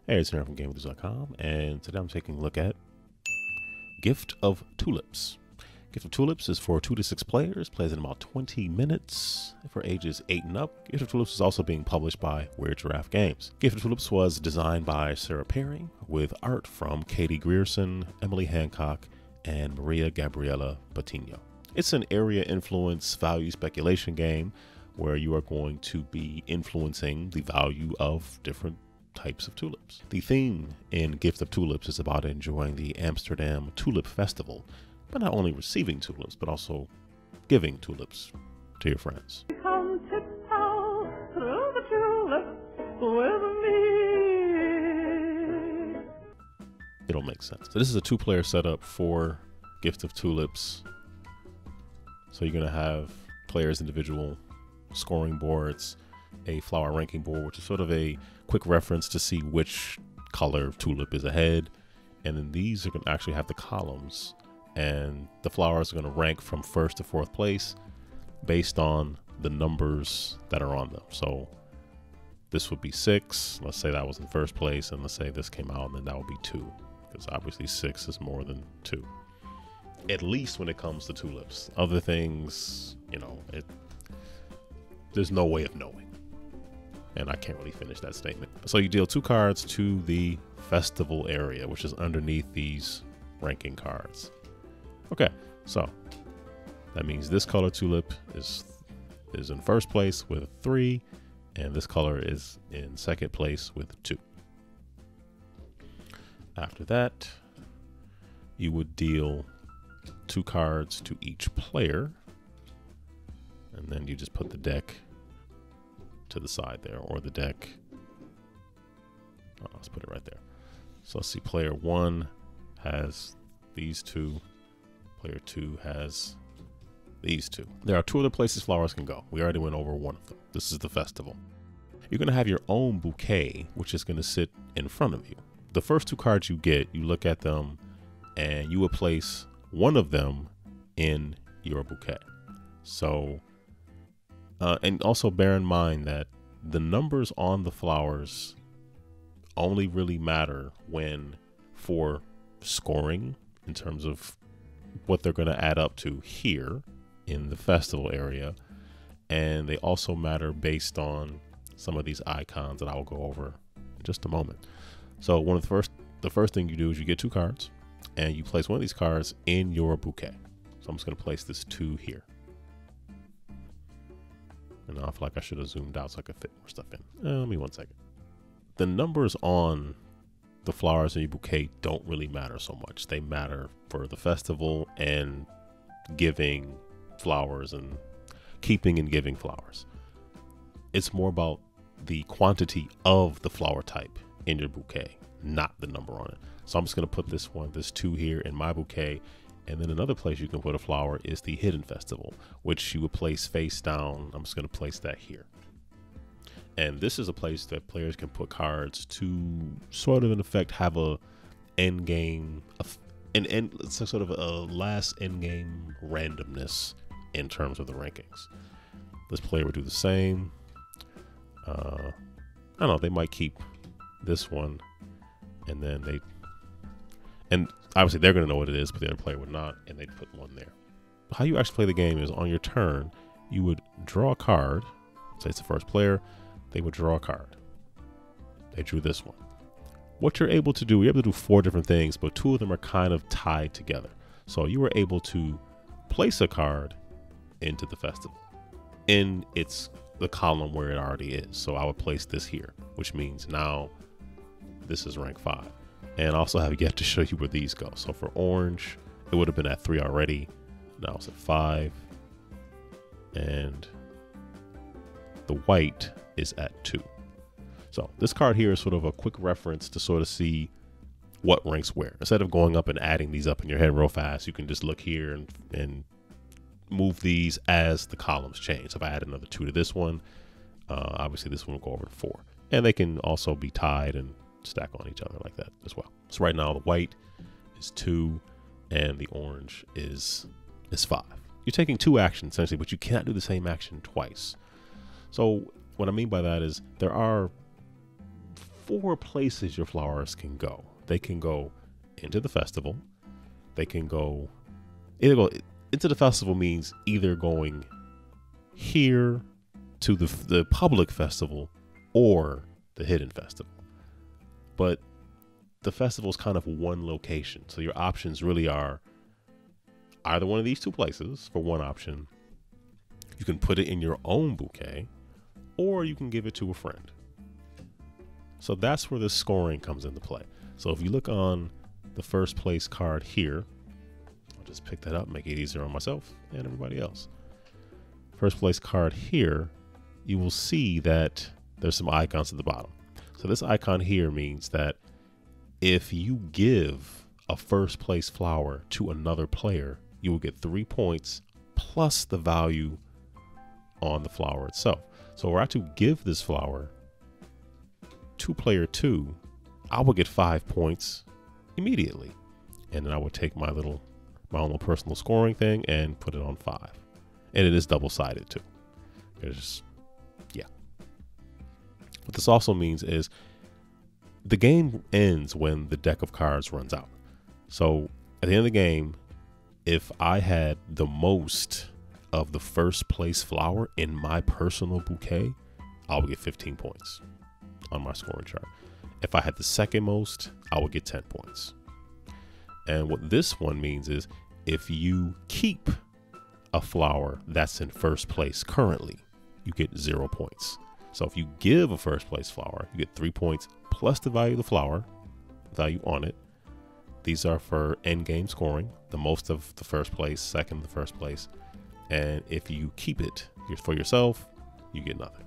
Hey, it's Sara from GameEnthus.com, and today I'm taking a look at Gift of Tulips. Gift of Tulips is for 2 to 6 players, plays in about 20 minutes for ages 8 and up. Gift of Tulips is also being published by Weird Giraffe Games. Gift of Tulips was designed by Sara with art from Katy, Grierson, Emily Hancock, and María, Gabriela, Patiño. It's an area influence value speculation game where you are going to be influencing the value of different types of tulips. The theme in Gift of Tulips is about enjoying the Amsterdam Tulip Festival, but not only receiving tulips, but also giving tulips to your friends. Come tiptoe through the tulips with me. It'll make sense. So this is a 2-player setup for Gift of Tulips. So you're gonna have players' individual scoring boards, a flower ranking board, which is sort of a quick reference to see which color tulip is ahead. And then these are going to actually have the columns, and the flowers are going to rank from 1st to 4th place based on the numbers that are on them. So this would be 6. Let's say that was in 1st place, and let's say this came out, and then that would be 2, because obviously 6 is more than 2. At least when it comes to tulips. Other things, you know, there's no way of knowing. And I can't really finish that statement. So you deal 2 cards to the festival area, which is underneath these ranking cards. Okay, so that means this color tulip is in 1st place with 3, and this color is in 2nd place with 2. After that, you would deal 2 cards to each player, and then you just put the deck to the side there, or the deck. Let's put it right there. So let's see, player 1 has these 2, player 2 has these 2. There are 2 other places flowers can go. We already went over one of them. This is the festival. You're going to have your own bouquet, which is going to sit in front of you. The first 2 cards you get, you look at them, and you will place one of them in your bouquet. So and also bear in mind that the numbers on the flowers only really matter for scoring in terms of what they're going to add up to here in the festival area. And they also matter based on some of these icons that I'll go over in just a moment. So the first thing you do is you get 2 cards, and you place one of these cards in your bouquet. So I'm just going to place this 2 here. And I feel like I should have zoomed out so I could fit more stuff in. Let me 1 second. The numbers on the flowers in your bouquet don't really matter so much. They matter for the festival and giving flowers and keeping and giving flowers. It's more about the quantity of the flower type in your bouquet, not the number on it. So I'm just going to put this 2 here in my bouquet. And then another place you can put a flower is the hidden festival, which you would place face down. I'm just going to place that here. And this is a place that players can put cards to sort of, in effect, have a end game, it's a sort of a last end game randomness in terms of the rankings. This player would do the same. I don't know, they might keep this one, and then and obviously they're going to know what it is, but the other player would not, and they'd put one there. How you actually play the game is on your turn, you would draw a card. Say it's the first player, they would draw a card. They drew this one. What you're able to do, you're able to do 4 different things, but 2 of them are kind of tied together. So you were able to place a card into the festival in the column where it already is. So I would place this here, which means now this is rank 5. And I also have yet to show you where these go. So for orange, it would have been at 3 already. Now it's at 5. And the white is at 2. So this card here is sort of a quick reference to sort of see what ranks where. Instead of going up and adding these up in your head real fast, you can just look here and move these as the columns change. So if I add another 2 to this one, obviously this one will go over to 4. And they can also be tied and stack on each other like that as well. So right now the white is 2 and the orange is 5. You're taking 2 actions essentially, but you cannot do the same action twice. So what I mean by that is there are 4 places your flowers can go. They can go into the festival. They can go into the festival means either going here to the public festival or the hidden festival. But the festival is kind of one location. So your options really are either one of these 2 places for one option. You can put it in your own bouquet, or you can give it to a friend. So that's where the scoring comes into play. So if you look on the first place card here, I'll just pick that up, make it easier on myself and everybody else. First place card here, you will see that there's some icons at the bottom. So this icon here means that if you give a first place flower to another player, you will get 3 points plus the value on the flower itself. So were I to give this flower to player 2, I would get 5 points immediately. And then I would take my own little personal scoring thing and put it on 5. And it is double-sided too. Yeah. What this also means is the game ends when the deck of cards runs out. So at the end of the game, if I had the most of the first place flower in my personal bouquet, I would get 15 points on my scoring chart. If I had the second most, I would get 10 points. And what this one means is if you keep a flower that's in first place currently, you get 0 points. So if you give a first place flower, you get 3 points plus the value of the flower, value on it. These are for end game scoring, the most of the first place, second of the first place. And if you keep it for yourself, you get nothing.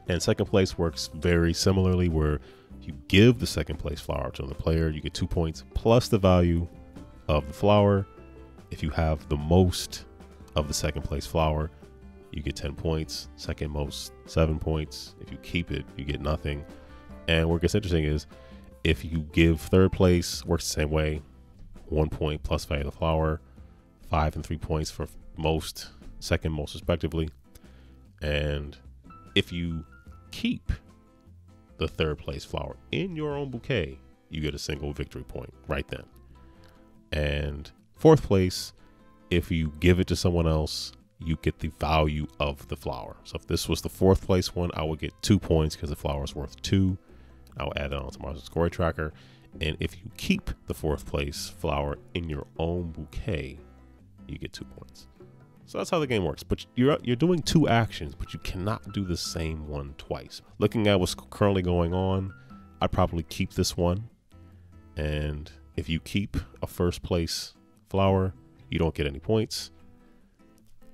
And second place works very similarly, where you give the second place flower to another player, you get 2 points plus the value of the flower. If you have the most of the second place flower, you get 10 points. Second most, 7 points. If you keep it, you get nothing. And what gets interesting is if you give third place, works the same way. 1 point plus value of the flower, 5 and 3 points for most, second most respectively. And if you keep the third place flower in your own bouquet, you get a single victory point right then. And fourth place, if you give it to someone else, you get the value of the flower. So if this was the fourth place one, I would get 2 points because the flower is worth 2. I'll add that onto my scoring tracker. And if you keep the fourth place flower in your own bouquet, you get 2 points. So that's how the game works. But you're doing 2 actions, but you cannot do the same one twice. Looking at what's currently going on, I'd probably keep this one. And if you keep a first place flower, you don't get any points.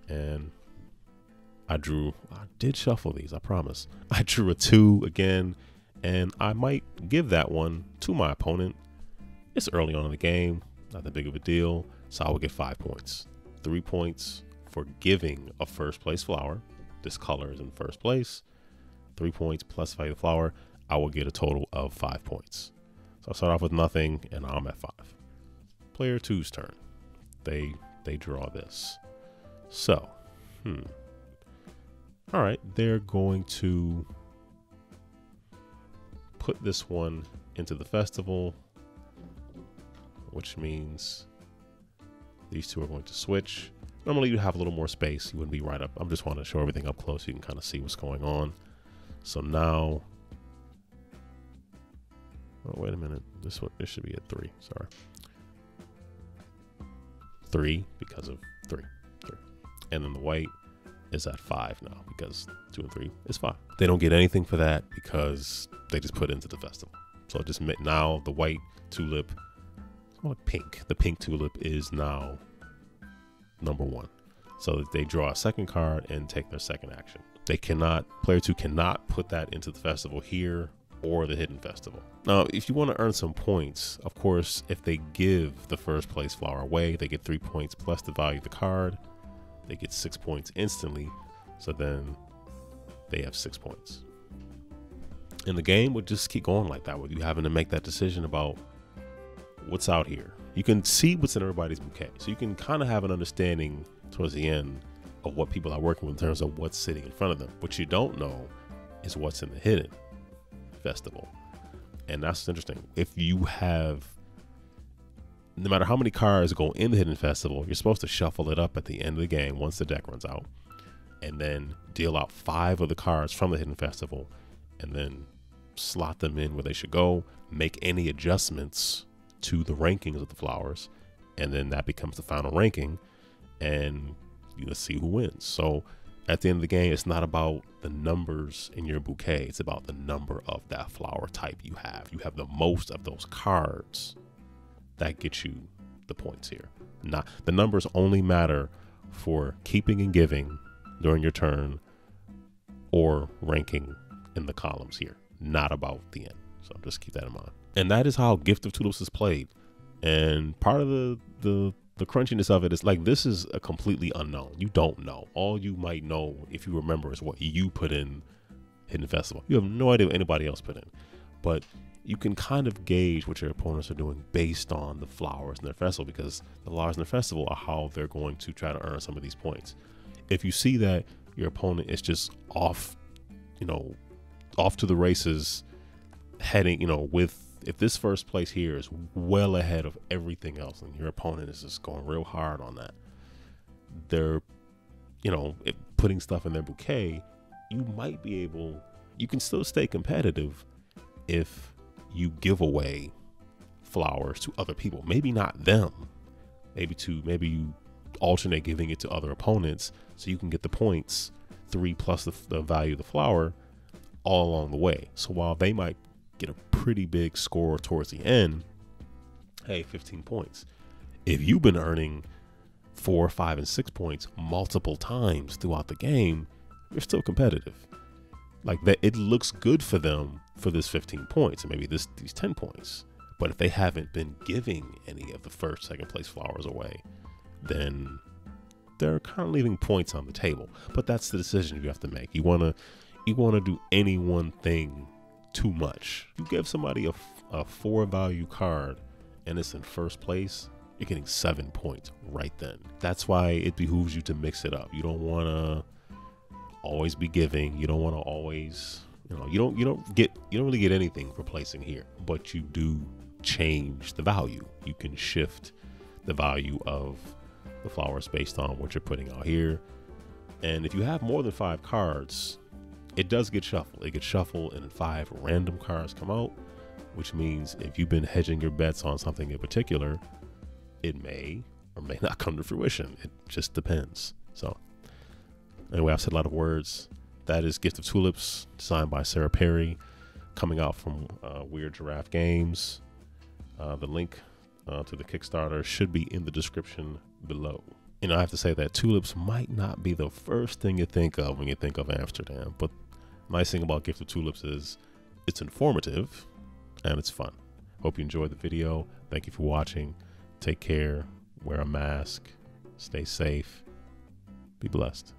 And I did shuffle these, I promise. I drew a 2 again, and I might give that one to my opponent. It's early on in the game, not that big of a deal. So I would get 5 points. 3 points for giving a first place flower. This color is in first place. 3 points plus value of the flower. I will get a total of 5 points. So I start off with nothing, and I'm at 5. Player 2's turn. They draw this. So, all right, they're going to put this one into the festival, which means these two are going to switch. Normally you have a little more space. You wouldn't be right up. I'm just want to show everything up close so you can kind of see what's going on. So now, oh, wait a minute. This should be a 3. Sorry. 3 because of 3. And then the white is at 5 now because 2 and 3 is 5. They don't get anything for that because they just put it into the festival. So just now the white tulip, more like pink. The pink tulip is now number 1. So they draw a second card and take their second action. They cannot, player 2 cannot put that into the festival here or the hidden festival. Now, if you want to earn some points, of course, if they give the first place flower away, they get 3 points plus the value of the card. They get 6 points instantly. So then they have 6 points. And the game would just keep going like that with you having to make that decision about what's out here. You can see what's in everybody's bouquet. So you can kind of have an understanding towards the end of what people are working with in terms of what's sitting in front of them. What you don't know is what's in the hidden. festival. And that's interesting. If you have, no matter how many cards go in the hidden festival, you're supposed to shuffle it up at the end of the game once the deck runs out, and then deal out 5 of the cards from the hidden festival, and then slot them in where they should go, make any adjustments to the rankings of the flowers, and then that becomes the final ranking, and you see who wins. So at the end of the game, it's not about the numbers in your bouquet, it's about the number of that flower type you have. You have the most of those cards, that gets you the points here. Not the numbers only matter for keeping and giving during your turn, or ranking in the columns here, not about the end. So just keep that in mind. And that is how Gift of Tulips is played. And part of the crunchiness of it is like, this is a completely unknown. You don't know. All you might know, if you remember, is what you put in Hidden Festival. You have no idea what anybody else put in, but you can kind of gauge what your opponents are doing based on the flowers in their festival, because the flowers in their festival are how they're going to try to earn some of these points. If you see that your opponent is just off, off to the races, heading, if this first place here is well ahead of everything else, and your opponent is just going real hard on that, they're, putting stuff in their bouquet, you can still stay competitive if you give away flowers to other people. Maybe not them, maybe you alternate giving it to other opponents, so you can get the points, 3 plus the value of the flower, all along the way. So while they might get a pretty big score towards the end, hey, 15 points. If you've been earning 4, 5, and 6 points multiple times throughout the game, you're still competitive. Like that, it looks good for them for this 15 points and maybe these 10 points. But if they haven't been giving any of the first, second place flowers away, then they're kind of leaving points on the table. But that's the decision you have to make. You want to do any one thing too much. You give somebody a 4 value card and it's in first place, you're getting 7 points right then. That's why it behooves you to mix it up. You don't want to always be giving. You don't want to always, you don't really get anything for placing here, but you do change the value. You can shift the value of the flowers based on what you're putting out here. And if you have more than 5 cards, it does get shuffled. It gets shuffled and 5 random cards come out, which means if you've been hedging your bets on something in particular, it may or may not come to fruition. It just depends. So anyway, I've said a lot of words. That is Gift of Tulips, designed by Sara Perry, coming out from Weird Giraffe Games. The link to the Kickstarter should be in the description below. I have to say that tulips might not be the first thing you think of when you think of Amsterdam, but the nice thing about Gift of Tulips is it's informative and it's fun. Hope you enjoyed the video. Thank you for watching. Take care, wear a mask, stay safe, be blessed.